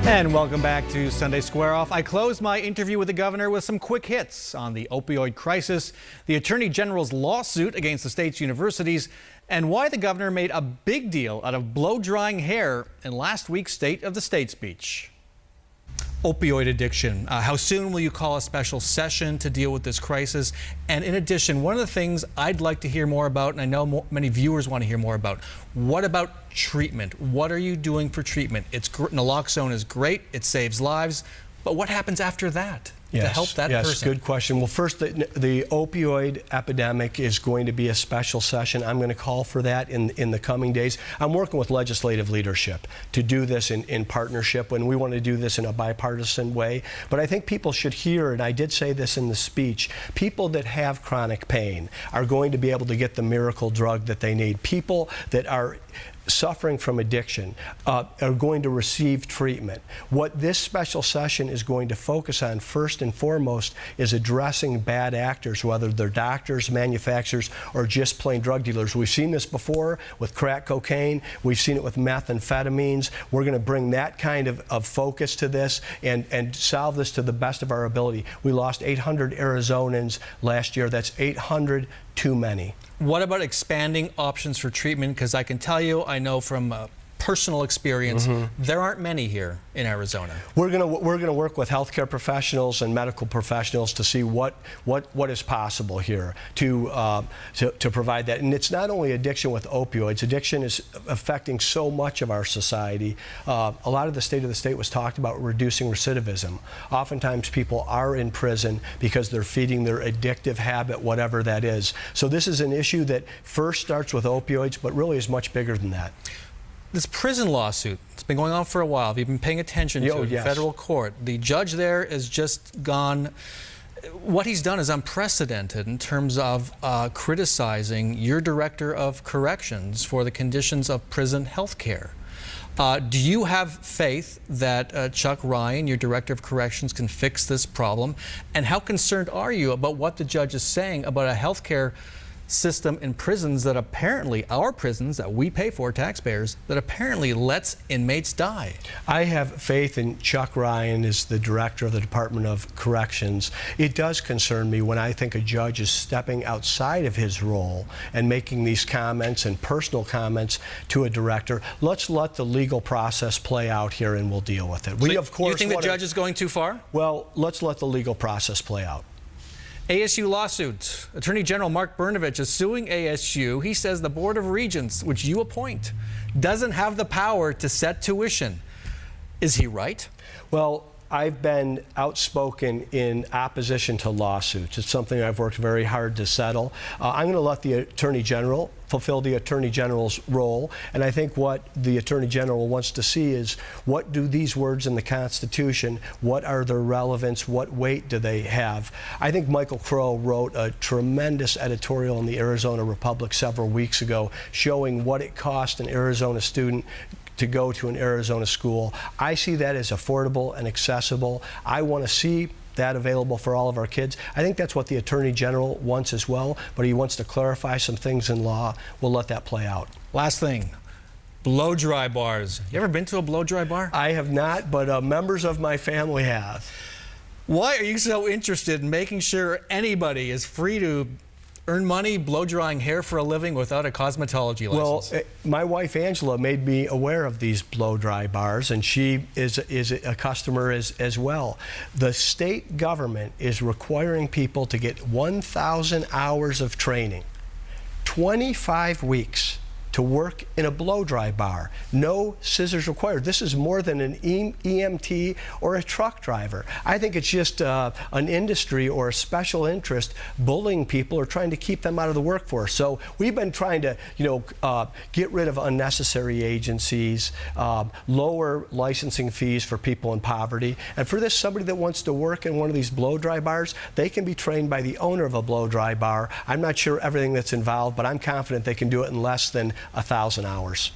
And welcome back to Sunday Square Off. I closed my interview with the governor with some quick hits on the opioid crisis, the Attorney General's lawsuit against the state's universities, and why the governor made a big deal out of blow-drying hair in last week's State of the State speech. Opioid addiction. How soon will you call a special session to deal with this crisis? And in addition, one of the things I'd like to hear more about, and I know many viewers want to hear more about, what about treatment? What are you doing for treatment? Naloxone is great, it saves lives, but what happens after that? To help that person? Yes, good question. Well, first, the opioid epidemic is going to be a special session. I'm going to call for that in the coming days. I'm working with legislative leadership to do this in partnership, and we want to do this in a bipartisan way. But I think people should hear, and I did say this in the speech, people that have chronic pain are going to be able to get the miracle drug that they need. People that are suffering from addiction are going to receive treatment. What this special session is going to focus on first and foremost is addressing bad actors, whether they're doctors, manufacturers, or just plain drug dealers. We've seen this before with crack cocaine. We've seen it with methamphetamines. We're going to bring that kind of focus to this and solve this to the best of our ability. We lost 800 Arizonans last year. That's 800 too many. What about expanding options for treatment? Because I can tell you, I know from personal experience, there aren't many here in Arizona. We're gonna work with healthcare professionals and medical professionals to see what is possible here to provide that. And it's not only addiction with opioids. Addiction is affecting so much of our society. A lot of the State of the State was talked about reducing recidivism. Oftentimes people are in prison because they're feeding their addictive habit, whatever that is. So this is an issue that first starts with opioids, but really is much bigger than that. This prison lawsuit, it's been going on for a while. Have you been paying attention to it in federal court? The judge there has just gone, what he's done is unprecedented in terms of criticizing your director of corrections for the conditions of prison health care. Do you have faith that Chuck Ryan, your director of corrections, can fix this problem? And how concerned are you about what the judge is saying about a health care system in prisons that apparently, our prisons that we pay for, taxpayers, that apparently lets inmates die? I have faith in Chuck Ryan as the director of the Department of Corrections. It does concern me when I think a judge is stepping outside of his role and making these comments and personal comments to a director. Let's let the legal process play out here and we'll deal with it. So of course, you think the judge is going too far? Well, let's let the legal process play out. ASU lawsuit. Attorney General Mark Brnovich is suing ASU. He says the Board of Regents, which you appoint, doesn't have the power to set tuition. Is he right? Well, I've been outspoken in opposition to lawsuits. It's something I've worked very hard to settle. I'm going to let the Attorney General fulfill the Attorney General's role, and I think what the Attorney General wants to see is what do these words in the Constitution, what are their relevance, what weight do they have? I think Michael Crow wrote a tremendous editorial in the Arizona Republic several weeks ago showing what it cost an Arizona student to go to an Arizona school. I see that as affordable and accessible. I want to see that available for all of our kids. I think that's what the Attorney General wants as well, but he wants to clarify some things in law. We'll let that play out. Last thing, blow-dry bars. You ever been to a blow-dry bar? I have not, but members of my family have. Why are you so interested in making sure anybody is free to earn money blow-drying hair for a living without a cosmetology license? Well, my wife Angela made me aware of these blow-dry bars, and she is a customer as well. The state government is requiring people to get 1,000 hours of training, 25 weeks to work in a blow-dry bar. No scissors required. This is more than an EMT or a truck driver. I think it's just an industry or a special interest bullying people or trying to keep them out of the workforce. So we've been trying to, get rid of unnecessary agencies, lower licensing fees for people in poverty. And for this, somebody that wants to work in one of these blow-dry bars, they can be trained by the owner of a blow-dry bar. I'm not sure everything that's involved, but I'm confident they can do it in less than 1,000 hours.